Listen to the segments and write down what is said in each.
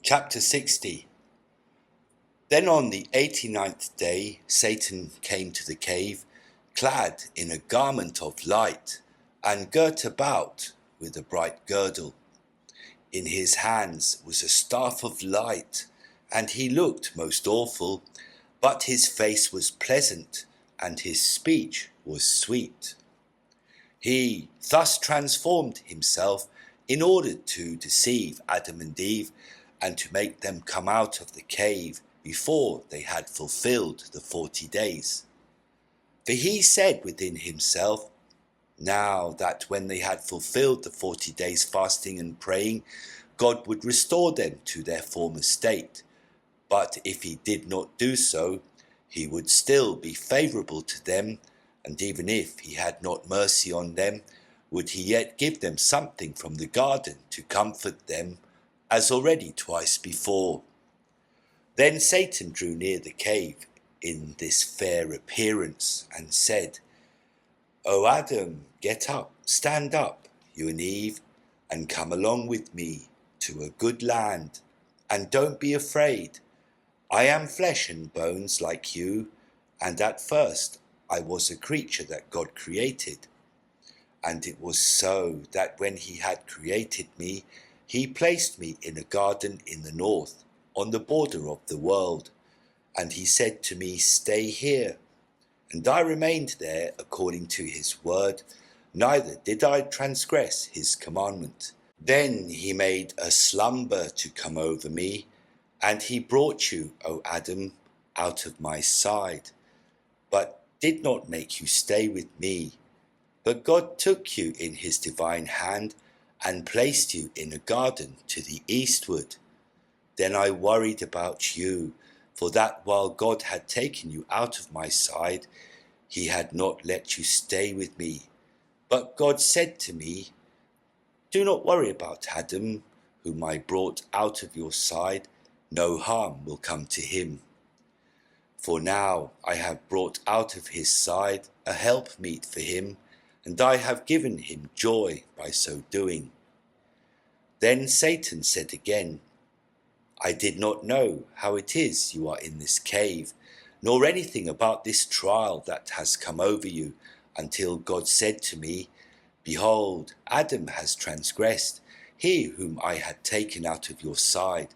Chapter 60. Then on the 89th day Satan came to the cave, clad in a garment of light, and girt about with a bright girdle. In his hands was a staff of light, and he looked most awful, but his face was pleasant, and his speech was sweet. He thus transformed himself in order to deceive Adam and Eve, and to make them come out of the cave before they had fulfilled the 40 days. For he said within himself, now that when they had fulfilled the 40 days fasting and praying, God would restore them to their former state. But if he did not do so, he would still be favourable to them, and even if he had not mercy on them, would he yet give them something from the garden to comfort them, as already twice before. Then Satan drew near the cave in this fair appearance, and said, O Adam, get up, stand up, you and Eve, and come along with me to a good land, and don't be afraid. I am flesh and bones like you, and at first I was a creature that God created. And it was so that when he had created me, he placed me in a garden in the north, on the border of the world. And he said to me, stay here. And I remained there according to his word, neither did I transgress his commandment. Then he made a slumber to come over me, and he brought you, O Adam, out of my side, but did not make you stay with me. But God took you in his divine hand and placed you in a garden to the eastward. Then I worried about you, for that while God had taken you out of my side, he had not let you stay with me. But God said to me, do not worry about Adam, whom I brought out of your side. No harm will come to him. For now I have brought out of his side a helpmeet for him, and I have given him joy by so doing. Then Satan said again, I did not know how it is you are in this cave, nor anything about this trial that has come over you, until God said to me, behold, Adam has transgressed, he whom I had taken out of your side,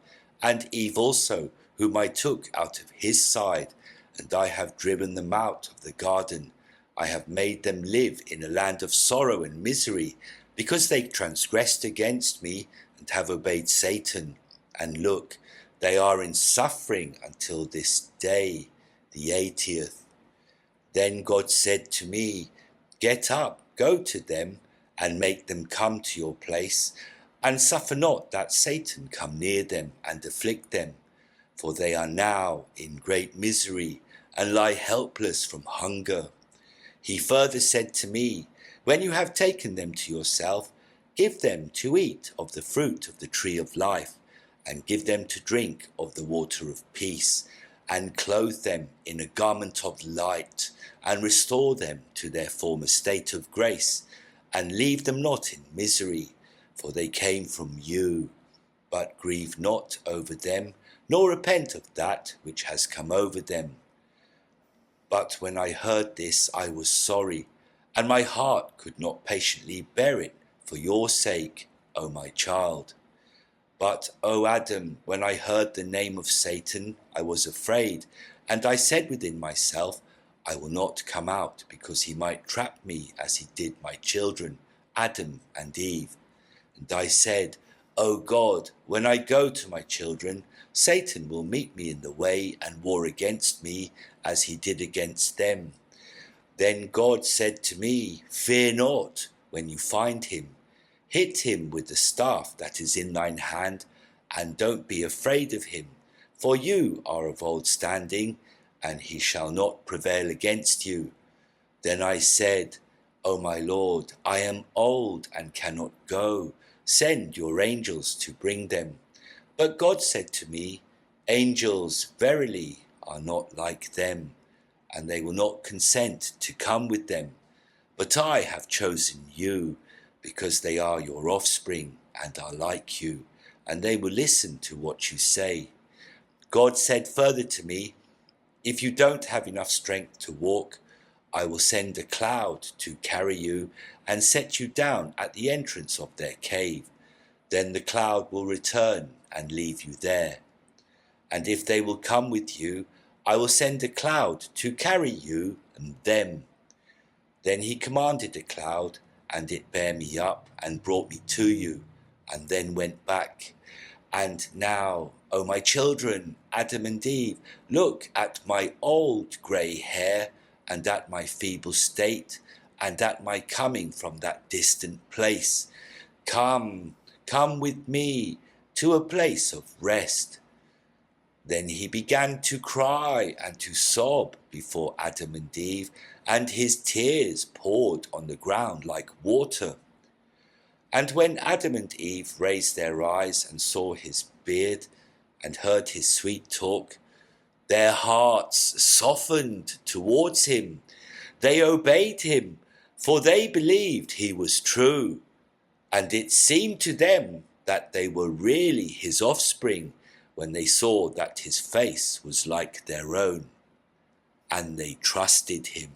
and Eve also, whom I took out of his side, and I have driven them out of the garden. I have made them live in a land of sorrow and misery, because they transgressed against me and have obeyed Satan. And look, they are in suffering until this day, the 80th. Then God said to me, get up, go to them, and make them come to your place, and suffer not that Satan come near them and afflict them, for they are now in great misery, and lie helpless from hunger. He further said to me, when you have taken them to yourself, give them to eat of the fruit of the tree of life, and give them to drink of the water of peace, and clothe them in a garment of light, and restore them to their former state of grace, and leave them not in misery, for they came from you. But grieve not over them, nor repent of that which has come over them. But when I heard this, I was sorry, and my heart could not patiently bear it for your sake, O my child. But, O Adam, when I heard the name of Satan, I was afraid, and I said within myself, I will not come out, because he might trap me as he did my children, Adam and Eve. And I said, O God, when I go to my children, Satan will meet me in the way and war against me as he did against them. Then God said to me, fear not when you find him. Hit him with the staff that is in thine hand, and don't be afraid of him, for you are of old standing, and he shall not prevail against you. Then I said, O my Lord, I am old and cannot go. Send your angels to bring them. But God said to me, angels verily are not like them, and they will not consent to come with them. But I have chosen you, because they are your offspring and are like you, and they will listen to what you say. God said further to me, if you don't have enough strength to walk, I will send a cloud to carry you and set you down at the entrance of their cave. Then the cloud will return and leave you there. And if they will come with you, I will send a cloud to carry you and them. Then he commanded the cloud, and it bare me up and brought me to you, and then went back. And now, O my children, Adam and Eve, look at my old grey hair, and at my feeble state, and at my coming from that distant place. Come with me to a place of rest. Then he began to cry and to sob before Adam and Eve, and his tears poured on the ground like water. And when Adam and Eve raised their eyes and saw his beard and heard his sweet talk, their hearts softened towards him. They obeyed him, for they believed he was true. And it seemed to them that they were really his offspring when they saw that his face was like their own. And they trusted him.